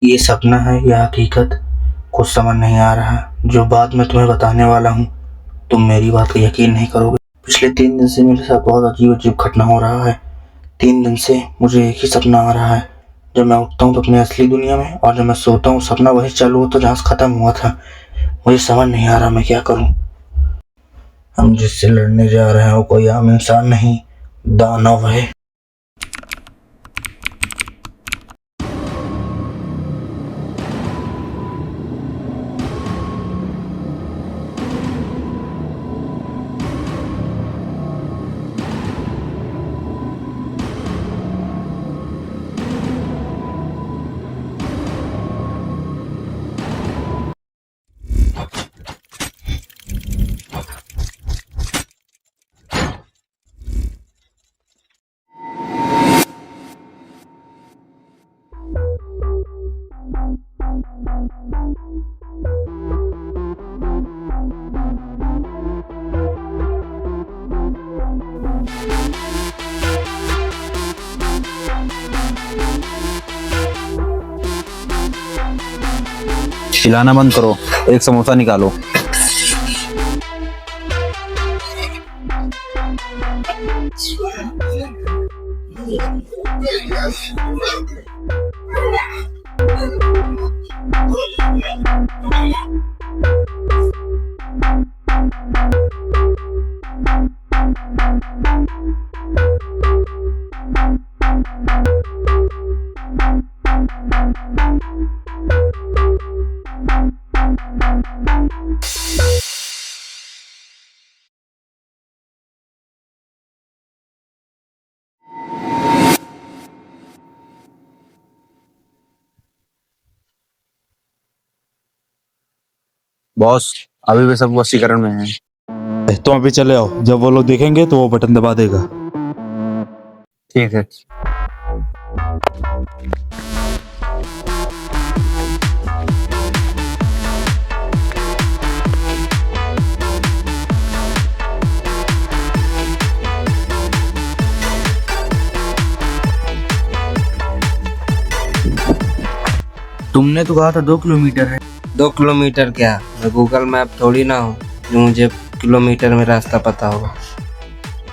ये सपना है या हकीकत, कुछ समझ नहीं आ रहा। जो बात मैं तुम्हें बताने वाला हूँ, तुम मेरी बात का यकीन नहीं करोगे। पिछले 3 दिन से मेरे साथ बहुत अजीब अजीब घटना हो रहा है। 3 दिन से मुझे एक ही सपना आ रहा है। जब मैं उठता हूँ तो अपनी असली दुनिया में, और जब मैं सोता हूँ सपना वही चालू होता जहाँ से खत्म हुआ था। मुझे समझ नहीं आ रहा मैं क्या करूँ। हम जिससे लड़ने जा रहे हैं वो कोई आम इंसान नहीं, दानव है। चिल्लाना बंद करो, एक समोसा निकालो। बॉस, अभी भी सब वशीकरण में है। तुम अभी चले आओ, जब वो लोग देखेंगे तो वो बटन दबा देगा। ठीक है। तुमने तो कहा था 2 किलोमीटर है। 2 किलोमीटर क्या, मैं गूगल मैप थोड़ी ना हूँ जो मुझे किलोमीटर में रास्ता पता होगा।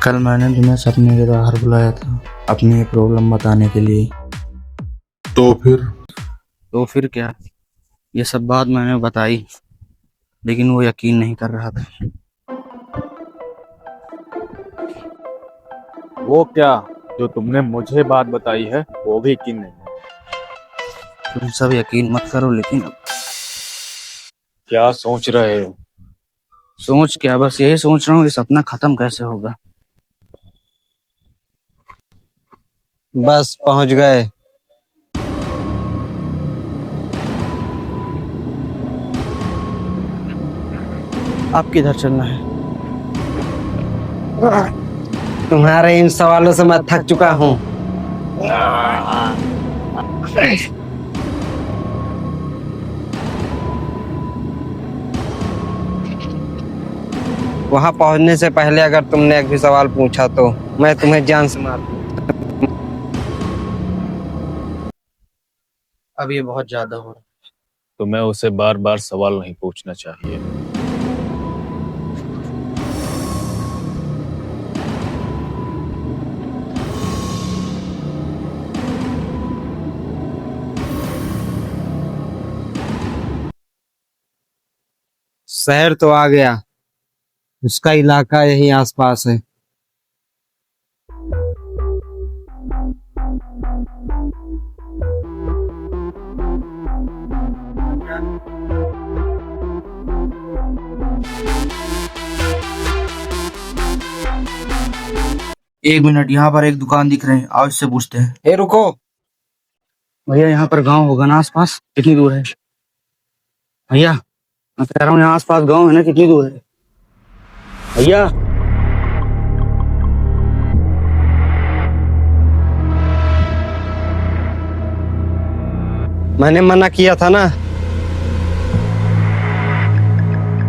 कल मैंने तुम्हें सपने के बाहर बुलाया था अपनी प्रॉब्लम बताने के लिए। तो फिर क्या, ये सब बात मैंने बताई, लेकिन वो यकीन नहीं कर रहा था। वो क्या जो तुमने मुझे बात बताई है वो भी यकीन नहीं है। तुम सब यकीन मत करो, लेकिन क्या सोच रहे हो? सोच क्या, बस यही सोच रहा हूँ ये सपना खत्म कैसे होगा। बस पहुंच गए। आप किधर चलना है? तुम्हारे इन सवालों से मैं थक चुका हूँ। वहां पहुंचने से पहले अगर तुमने एक भी सवाल पूछा तो मैं तुम्हें जान से मार दूं। अब ये बहुत ज्यादा हो रहा है। तुम्हें उसे बार बार सवाल नहीं पूछना चाहिए। शहर तो आ गया, उसका इलाका यही आसपास है। एक मिनट, यहाँ पर एक दुकान दिख रहे हैं, आओ इससे पूछते हैं। ए रुको, भैया यहाँ पर गांव होगा ना आसपास? कितनी दूर है भैया? मैं कह रहा हूँ यहाँ आसपास गांव है ना, कितनी दूर है भैया? मैंने मना किया था ना।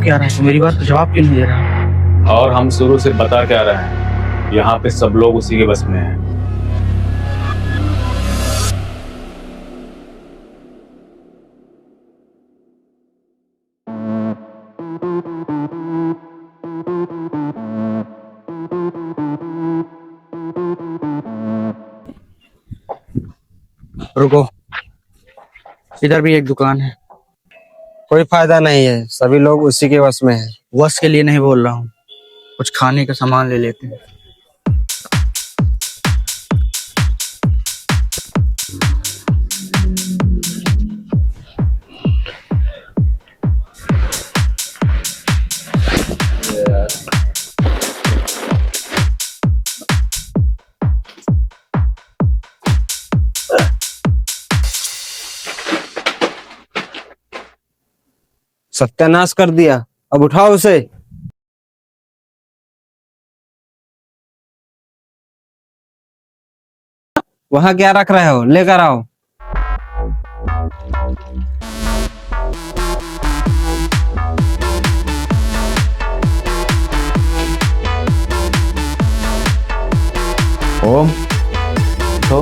क्या रहा है, मेरी बात का जवाब क्यों नहीं दे रहा? और हम शुरू से बता क्या रहे हैं, यहाँ पे सब लोग उसी के बस में हैं। रुको, इधर भी एक दुकान है। कोई फायदा नहीं है, सभी लोग उसी के वश में है। वश के लिए नहीं बोल रहा हूँ, कुछ खाने का सामान ले लेते हैं। सत्यानाश कर दिया, अब उठाओ उसे। वहां क्या रख रहे हो, लेकर आओ। ओम, उठो,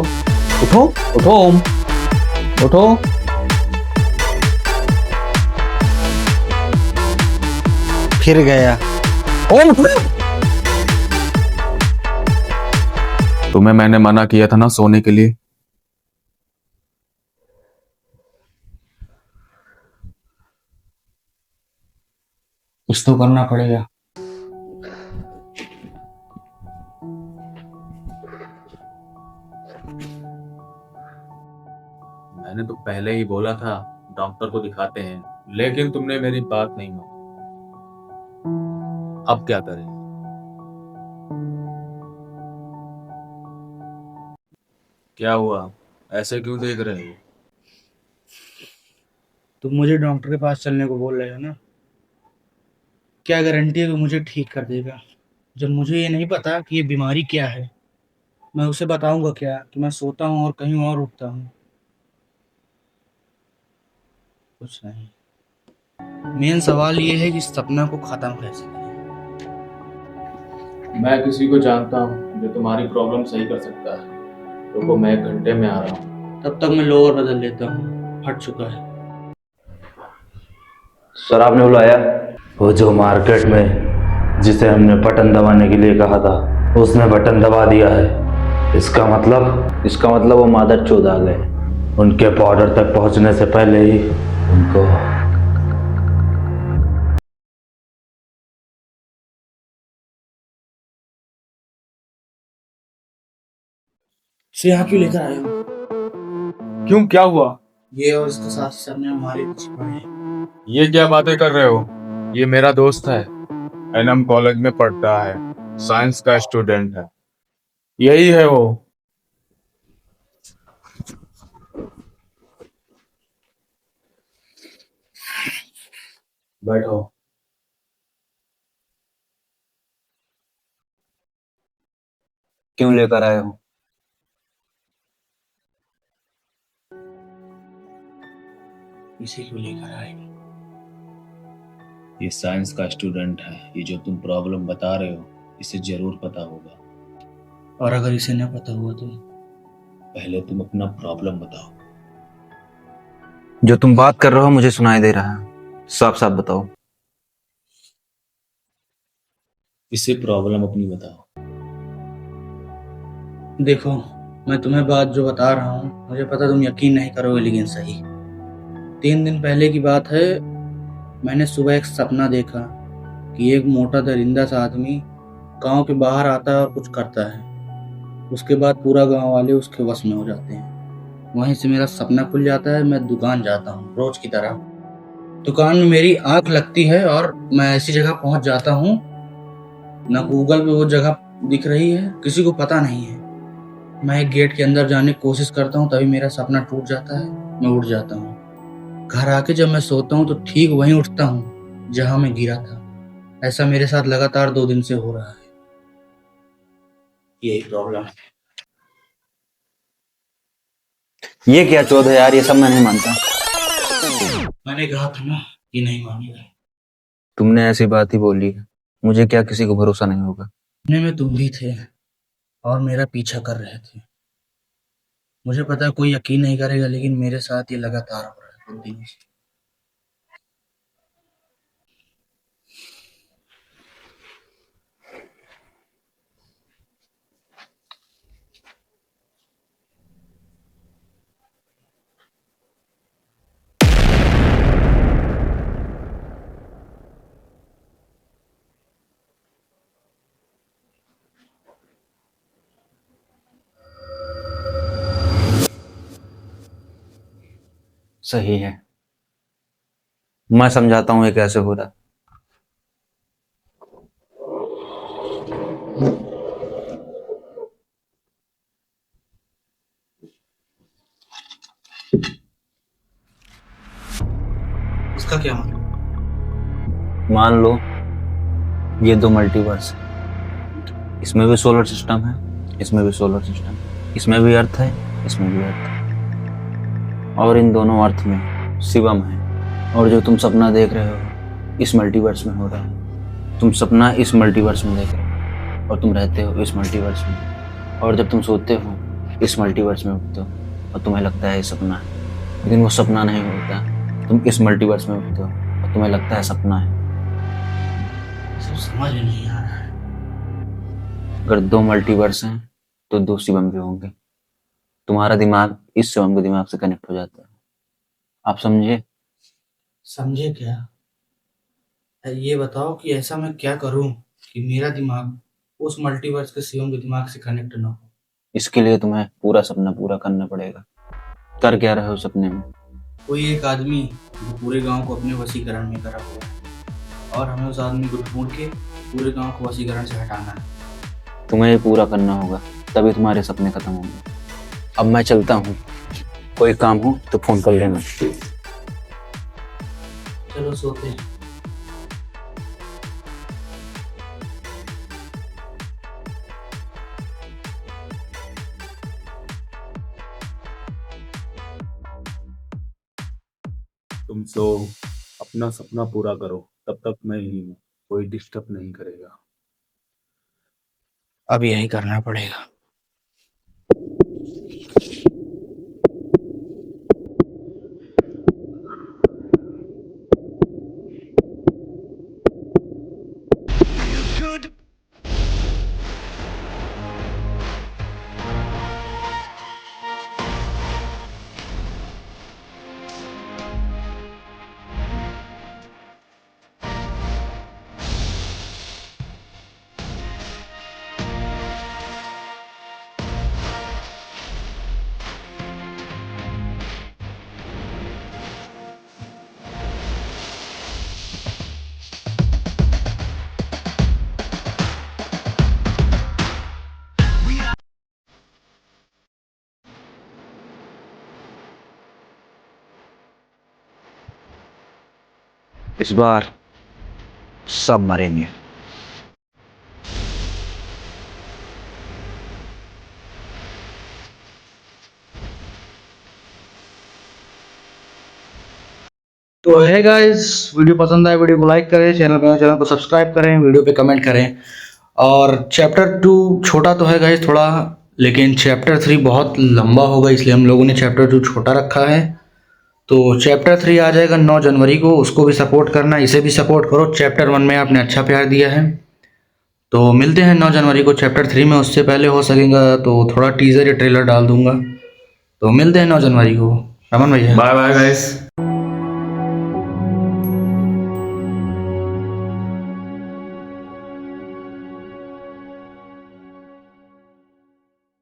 उठो, उठो ओम, उठो। फिर गया। ओम उठो। तुम्हें मैंने मना किया था ना सोने के लिए। कुछ तो करना पड़ेगा। मैंने तो पहले ही बोला था डॉक्टर को दिखाते हैं, लेकिन तुमने मेरी बात नहीं मानी। अब क्या करें? क्या हुआ, ऐसे क्यों देख रहे हो? तुम मुझे डॉक्टर के पास चलने को बोल रहे हो ना, क्या गारंटी है कि मुझे ठीक कर देगा, जब मुझे ये नहीं पता कि ये बीमारी क्या है। मैं उसे बताऊंगा क्या कि मैं सोता हूँ और कहीं और उठता हूँ? कुछ नहीं। मेन सवाल ये है कि इस सपना को खत्म कैसे करें। मैं किसी को जानता हूँ जो तुम्हारी प्रॉब्लम सही कर सकता है। रुको, मैं 1 घंटे में आ रहा हूँ। तब तक मैं लोअर बदल लेता हूँ, फट चुका है। सर आपने बुलाया? वो जो मार्केट में जिसे हमने बटन दबाने के लिए कहा था, उसने बटन दबा दिया है। इसका मतलब वो मादर चोद आ गए। उनके बॉर्डर तक पहुंचने से पहले ही उनको इसे यहाँ क्यों लेकर आए हो? क्यों, क्या हुआ? ये और इसके साथी सब ने हमारे पीछे पड़े हैं। ये क्या बातें कर रहे हो? ये मेरा दोस्त है, एनएम कॉलेज में पढ़ता है, साइंस का स्टूडेंट है। यही है वो। बैठो। क्यों लेकर आए हो? इसे क्यों लेकर आए हो? ये साइंस का स्टूडेंट है, ये जो तुम प्रॉब्लम बता रहे हो इसे जरूर पता होगा। और अगर इसे न पता हुआ तो? पहले तुम अपना प्रॉब्लम बताओ। जो तुम बात कर रहे हो मुझे सुनाई दे रहा है, साफ साफ बताओ। इसे प्रॉब्लम अपनी बताओ। देखो, मैं तुम्हें बात जो बता रहा हूँ, मुझे पता तुम यकीन नहीं करोगे, लेकिन सही। 3 दिन पहले की बात है। मैंने सुबह एक सपना देखा कि एक मोटा दरिंदा सा आदमी गांव के बाहर आता है और कुछ करता है। उसके बाद पूरा गांव वाले उसके वश में हो जाते हैं। वहीं से मेरा सपना खुल जाता है। मैं दुकान जाता हूँ रोज की तरह। दुकान में मेरी आंख लगती है और मैं ऐसी जगह पहुंच जाता हूँ, ना गूगल पे वो जगह दिख रही है, किसी को पता नहीं है। मैं एक गेट के अंदर जाने की कोशिश करता हूँ, तभी मेरा सपना टूट जाता है। मैं उठ जाता हूँ। घर आके जब मैं सोता हूँ तो ठीक वहीं उठता हूँ जहां मैं गिरा था। ऐसा मेरे साथ लगातार 2 दिन से हो रहा है। यही प्रॉब्लम है। ये क्या चौध है यार, ये सब मैं नहीं मानता। मैंने कहा था ना कि नहीं मानेगा। तुमने ऐसी बात ही बोली है, मुझे क्या किसी को भरोसा नहीं होगा। सपने में तुम भी थे और मेरा पीछा कर रहे थे। मुझे पता है कोई यकीन नहीं करेगा, लेकिन मेरे साथ ये लगातार हो रहा है कुछ दिनों से। सही है, मैं समझाता हूँ ये कैसे हो रहा है। इसका क्या मतलब? मान लो ये दो मल्टीवर्स है, इसमें भी सोलर सिस्टम है, इसमें भी सोलर सिस्टम है, इसमें भी अर्थ है, इसमें भी अर्थ है, और इन दोनों अर्थ में शिवम है। और जो तुम सपना देख रहे हो इस मल्टीवर्स में हो रहा है। तुम सपना इस मल्टीवर्स में देख रहे हो और तुम रहते हो इस मल्टीवर्स में। और जब तुम सोते हो इस मल्टीवर्स में उठते हो और तुम्हें लगता है ये सपना है, लेकिन वो सपना नहीं होता। तुम इस मल्टीवर्स में उठते हो और तुम्हें लगता है सपना है। सब समझ में नहीं आ रहा है। अगर दो मल्टीवर्स हैं तो दो शिवम भी होंगे। तुम्हारा दिमाग इस शिवम के दिमाग से कनेक्ट हो जाता है। आप समझे? समझे क्या? ये बताओ कि ऐसा मैं क्या करूं कि मेरा दिमाग उस मल्टीवर्स के शिवम के दिमाग से कनेक्ट ना हो। इसके लिए तुम्हें पूरा सपना पूरा करना पड़ेगा। कर क्या रहे हो सपने में? कोई एक आदमी जो पूरे गांव को अपने वशीकरण में करा हुआ है और हमें उस आदमी को ढूंढ के पूरे गांव को वशीकरण से हटाना है। तुम्हें ये पूरा करना होगा, तभी तुम्हारे सपने खत्म होंगे। अब मैं चलता हूँ, कोई काम हो तो फोन कर लेना। चलो सोते हैं। तुम सो अपना सपना पूरा करो, तब तक मैं ही हूँ, कोई डिस्टर्ब नहीं करेगा। अब यही करना पड़ेगा। इस बार सब मरेंगे। तो है गाइस, वीडियो पसंद आए वीडियो को लाइक करें, चैनल को सब्सक्राइब करें, वीडियो पे कमेंट करें। और चैप्टर 2 छोटा तो है गाइस थोड़ा, लेकिन चैप्टर 3 बहुत लंबा होगा, इसलिए हम लोगों ने चैप्टर 2 छोटा रखा है। तो चैप्टर 3 आ जाएगा 9 जनवरी को, उसको भी सपोर्ट करना, इसे भी सपोर्ट करो। चैप्टर 1 में आपने अच्छा प्यार दिया है, तो मिलते हैं 9 जनवरी को चैप्टर 3 में। उससे पहले हो सकेगा तो थोड़ा टीजर या ट्रेलर डाल दूंगा। तो मिलते हैं 9 जनवरी को। रमन भैया, बाय बाय गाइस।